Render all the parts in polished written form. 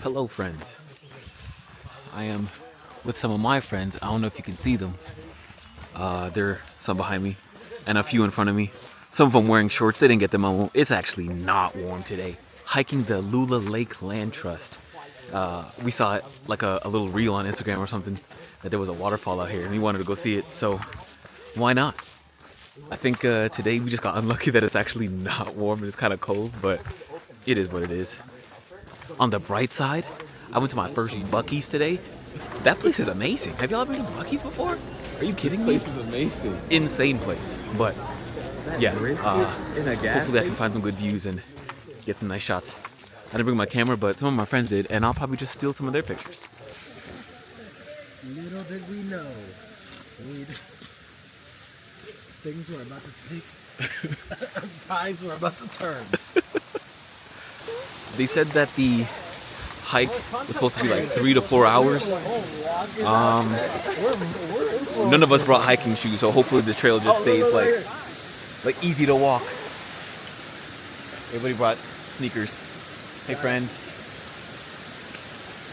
Hello friends, I am with some of my friends. I don't know if you can see them. There are some behind me and a few in front of me. Some of them wearing shorts. They didn't get them on. It's actually not warm today. Hiking the Lula Lake Land Trust. We saw it like a little reel on Instagram or something that there was a waterfall out here and we wanted to go see it, so why not? I think today we just got unlucky that it's actually not warm and it's kind of cold, but it is what it is. On the bright side, I went to my first Buc-ee's today. That place is amazing. Have y'all ever been to Buc-ee's before? Are you kidding me? This place is amazing. Insane place. But yeah, hopefully I can find some good views and get some nice shots. I didn't bring my camera, but some of my friends did, and I'll probably just steal some of their pictures. Little did we know, things were about to take, tides were about to turn. They said that the hike was supposed to be like 3 to 4 hours. None of us brought hiking shoes, so hopefully the trail just stays like easy to walk. Everybody brought sneakers. Hey friends,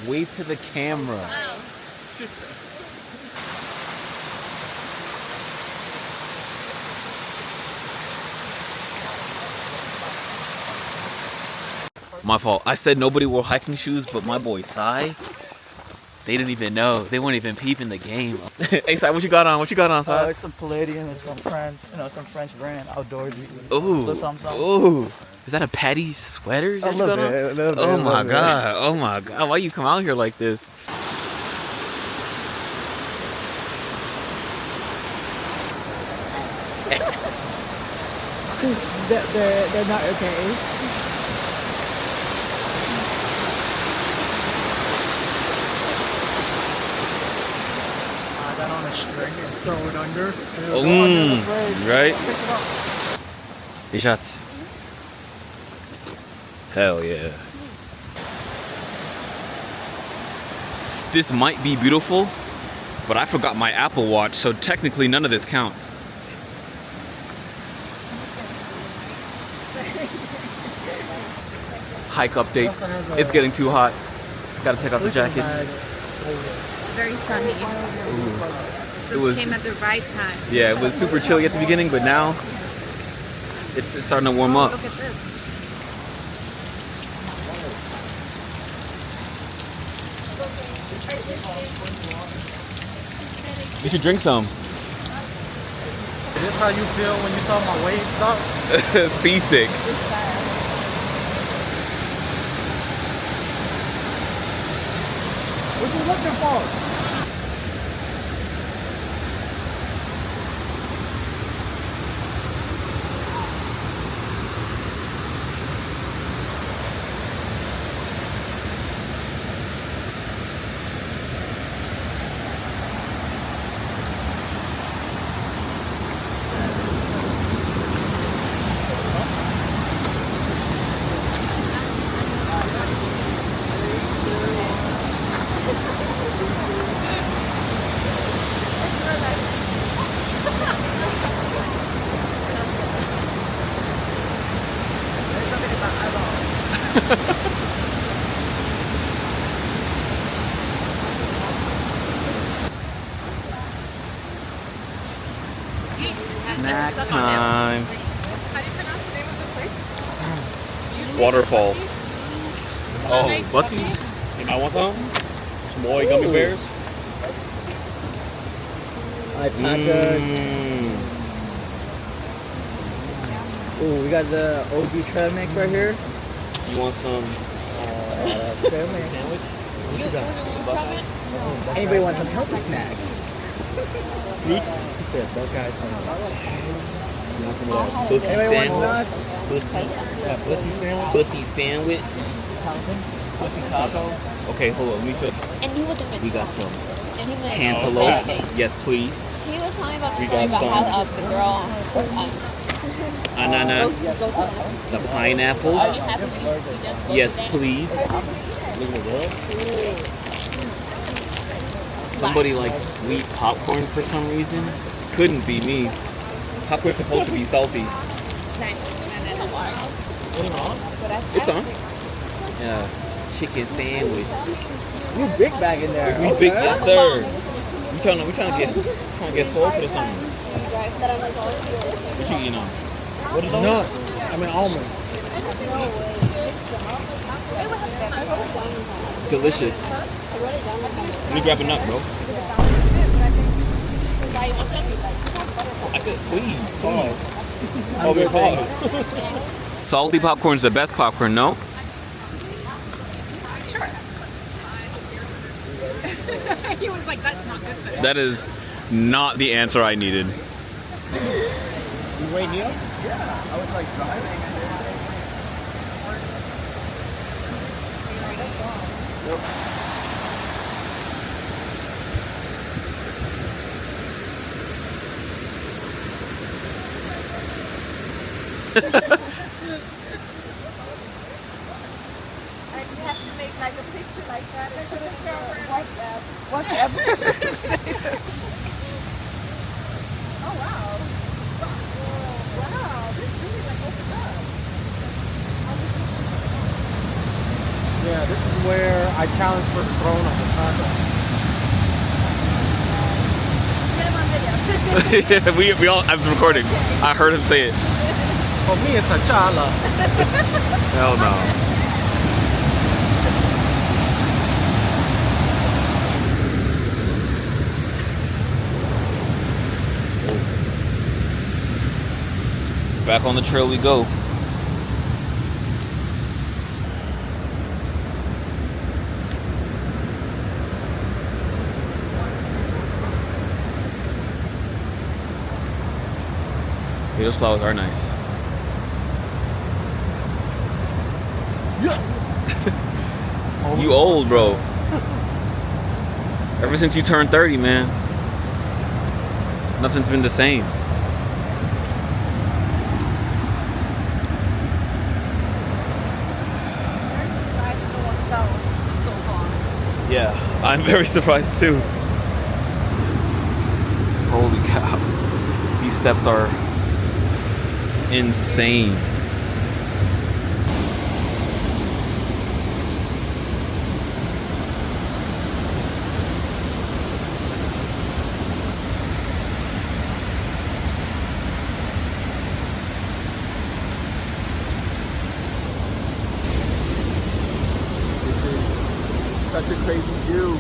wave to the camera. My fault. I said nobody wore hiking shoes, but my boy Sai, they didn't even know. They weren't even peeping the game. Hey Sai, what you got on? What you got on, Sai? It's some Palladium. It's from France. You know, some French brand, outdoorsy. Ooh. Ooh. Is that a Patty sweater? A little bit. Oh my god. Oh my god. Why you come out here like this? They're not okay. That on a string and throw it under. Right? Hey, shots. Hell yeah. This might be beautiful, but I forgot my Apple Watch, so technically none of this counts. Hike update. It's getting too hot. Gotta take off the jackets. Very sunny. It was, came at the right time. yeah, it was super chilly at the beginning, but now it's starting to warm up. Look at this. You should drink some. Is this how you feel when you saw my waves up? Seasick. What you looking for? Snack time. How do you pronounce the name of the place? Waterfall. Oh, Buc-ee's? You might want some? Some more gummy bears? Alpacas. Ooh, we got the OG trail mix right here. You want some Trail mix. sandwich? Anybody want some healthy snacks? Fruits? Sure, Buckeyes. You want some of that bookie Anybody want sandwich? nuts? Bookie sandwich? Bookie taco? Okay, hold on, let me show you. And he was We got some and he was cantaloupes. Yes, please. He was telling me about We the story got about some. how the girl Ananas. goes to The pineapple. Are you happy you just go Yes, today? please. Look at that. Somebody likes sweet popcorn for some reason. Couldn't be me. Popcorn's supposed to be salty. It's on. Yeah. chicken sandwich. You big bag in there. We big, yes sir. We trying to get swole for the summer. What you eating on? What is those? Nuts. I mean, almonds. Delicious. Let me grab a nut, bro. I said, please. Oh, we pause. Salty popcorn's the best popcorn, no? Sure. He was like, that's not good for That is not the answer I needed. You waiting up? I was like driving. And you have to make like a picture like that. Like a picture over WhatsApp. Oh wow. Wow, this really like opened up. Yeah, this is where I challenge for the throne of Wakanda. Get him on video. we all, I was recording. I heard him say it. For me, it's T'Challa. Hell no. Back on the trail we go. Hey, those flowers are nice. You old, bro. Ever since you turned 30, man. Nothing's been the same. Yeah, I'm very surprised too. Holy cow. These steps are insane. Such a crazy view.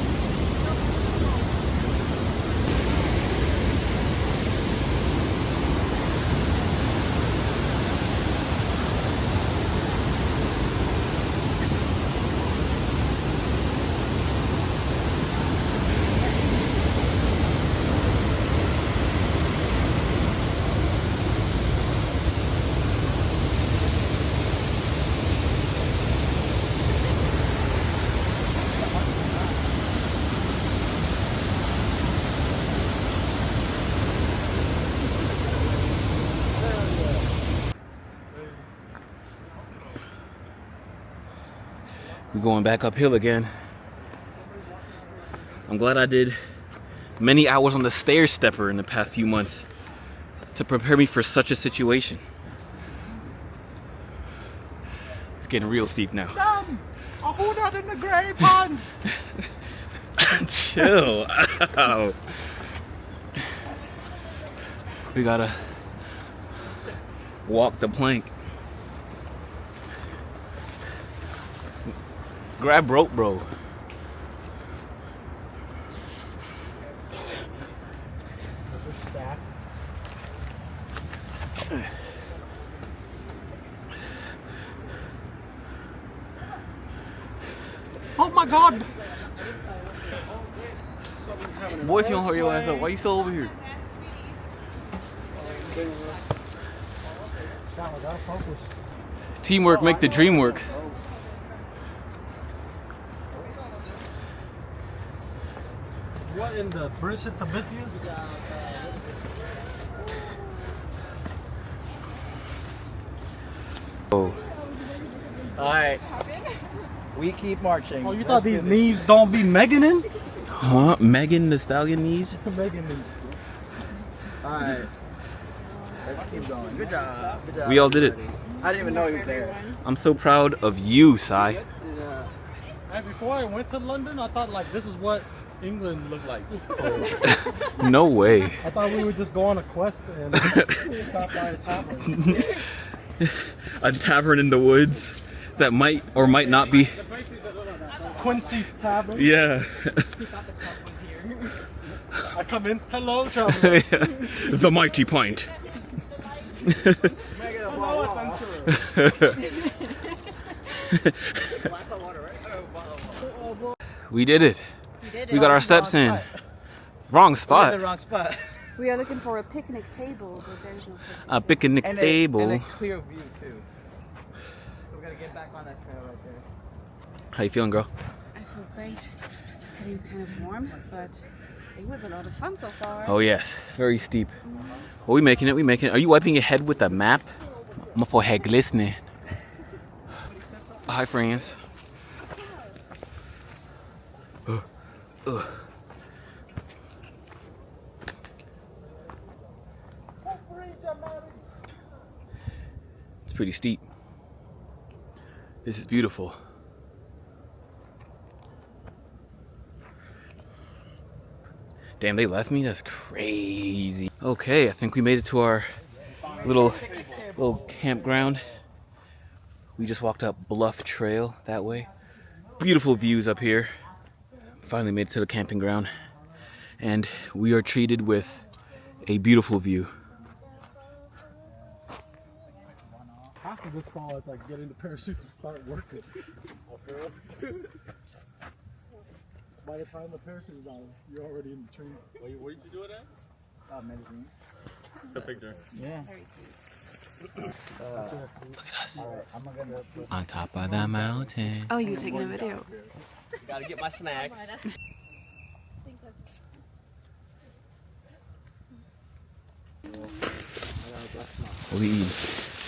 We're going back uphill again. I'm glad I did many hours on the stair stepper in the past few months to prepare me for such a situation. It's getting real steep now. A who not in the gray pants? Chill out. We gotta walk the plank. Grab rope, bro. Oh my god! Boy, if you don't hurry your ass up, why you still over here? Teamwork make the dream work. What in the British Tabithia? Oh. Alright. We keep marching. Oh, you thought these knees don't be Meganin? Huh? Megan the Stallion knees? Meganin. Alright. Let's keep going. Good job. Good job. We all did it. I didn't even know he was there. I'm so proud of you, Sai. And before I went to London, I thought like this is what England looked like. No way. I thought we would just go on a quest and stop by a tavern. A tavern in the woods that might or might not be. Quincy's Tavern. Yeah. I come in. Hello, traveler. The mighty pint. Hello, adventurer. We did it. did We got our steps in. Wrong spot. wrong spot. We are looking for a picnic table, but there's no picnic. A picnic And table. a clear view too. So we gotta get back on that trail right there. How you feeling, girl? I feel great. It's getting kind of warm, but it was a lot of fun so far. Oh yes, very steep. Well, we making it. We making it. Are you wiping your head with the map? My forehead glistening. Hi, friends. It's pretty steep. This is beautiful. Damn, they left me? That's crazy. Okay, I think we made it to our little campground. We just walked up Bluff Trail that way. Beautiful views up here. Finally made it to the camping ground. And we are treated with a beautiful view. Half of this fall is like getting the parachute to start working. By the time the parachute is on, you're already in the tree. Where did you do it at? Medicine. The picture. Yeah. Look at us. Alright, I'm gonna put On top of the mountain. Oh, you're taking a video. Gotta get my snacks.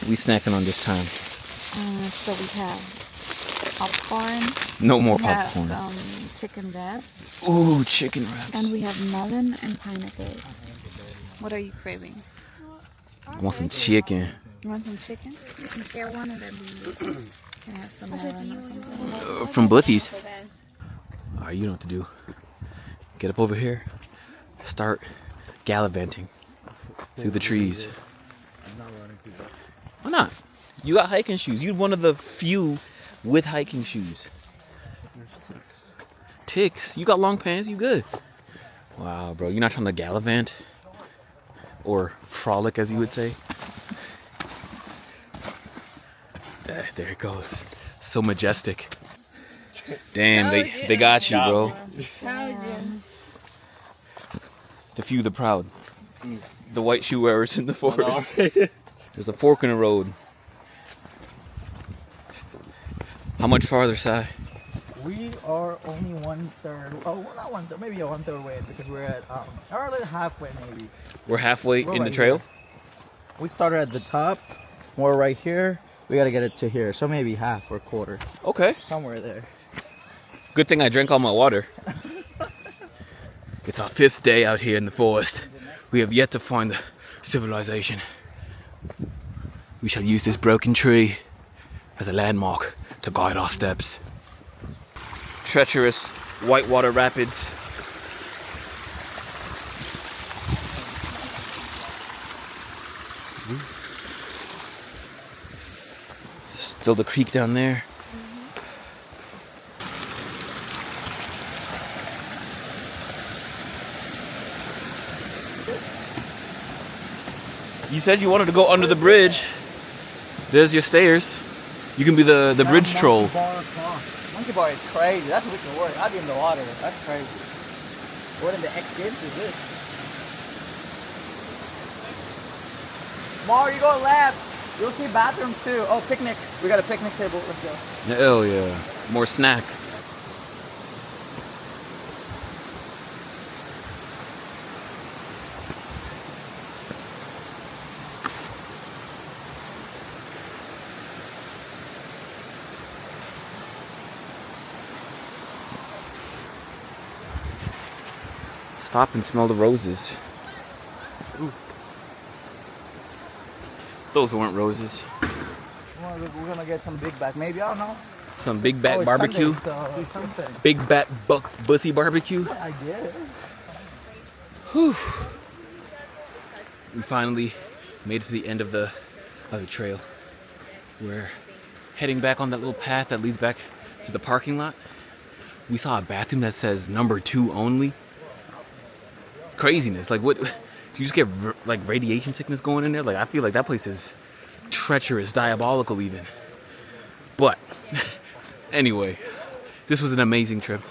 We snacking on this time. So we have popcorn. No more We have popcorn. chicken wraps. Ooh, chicken wraps. And we have melon and pineapples. What are you craving? I want some chicken. You want some chicken? You can share one and then we can have some melon or something. From Bliffies. Alright, you know what to do. Get up over here. Start gallivanting through the trees. Why not? You got hiking shoes. You're one of the few with hiking shoes. Ticks. You got long pants. You good. Wow, bro. You're not trying to gallivant? Or frolic, as you would say? There it goes. So majestic. Damn, they got you, bro. The few, the proud. The white shoe wearers in the forest. There's a fork in the road. How much farther, Si? We are only 1/3. Oh, well, not 1/3. Maybe a 1/3 way because we're at or like halfway maybe. We're halfway We're in the right trail. here. We started at the top. We're right here. We gotta get it to here, so maybe half or quarter, Okay. somewhere there. Good thing I drank all my water. It's our 5th day out here in the forest. We have yet to find the civilization. We shall use this broken tree as a landmark to guide our steps. Treacherous whitewater rapids. Still the creek down there. You said you wanted to go under the bridge. There's your stairs. You can be the bridge troll. Monkey bar is crazy. That's wicked work. I'd be in the water. That's crazy. What in the X Games is this? Mar, you go left. You'll see bathrooms too. Oh, picnic. We got a picnic table. Let's go. Hell yeah. More snacks. Stop and smell the roses. Ooh. Those weren't roses. We're gonna get some big bag. Maybe, I don't know. some big back it's barbecue. Sunday, so something. Big back bussy barbecue. I guess. Whew. We finally made it to the end of the trail. We're heading back on that little path that leads back to the parking lot. We saw a bathroom that says number 2 only. Craziness. Like, what? Do you just get like radiation sickness going in there? Like, I feel like that place is treacherous, diabolical even. But anyway, this was an amazing trip.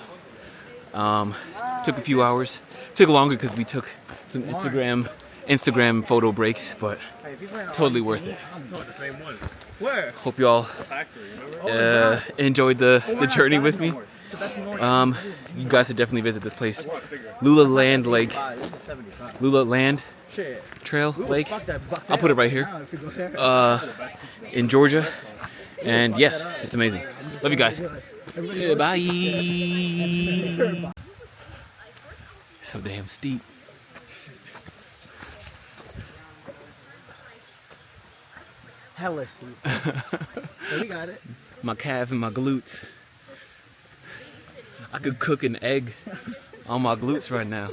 Took a few hours. Took longer because we took some Instagram photo breaks, but totally worth it. Where? Hope you all enjoyed the journey with me. You guys should definitely visit this place, Lula Land Lake, Lula Land Trail Lake. I'll put it right here. In Georgia, and yes, it's amazing. Love you guys. Bye. So damn steep. Hella steep. So we got it. My calves and my glutes. I could cook an egg on my glutes right now.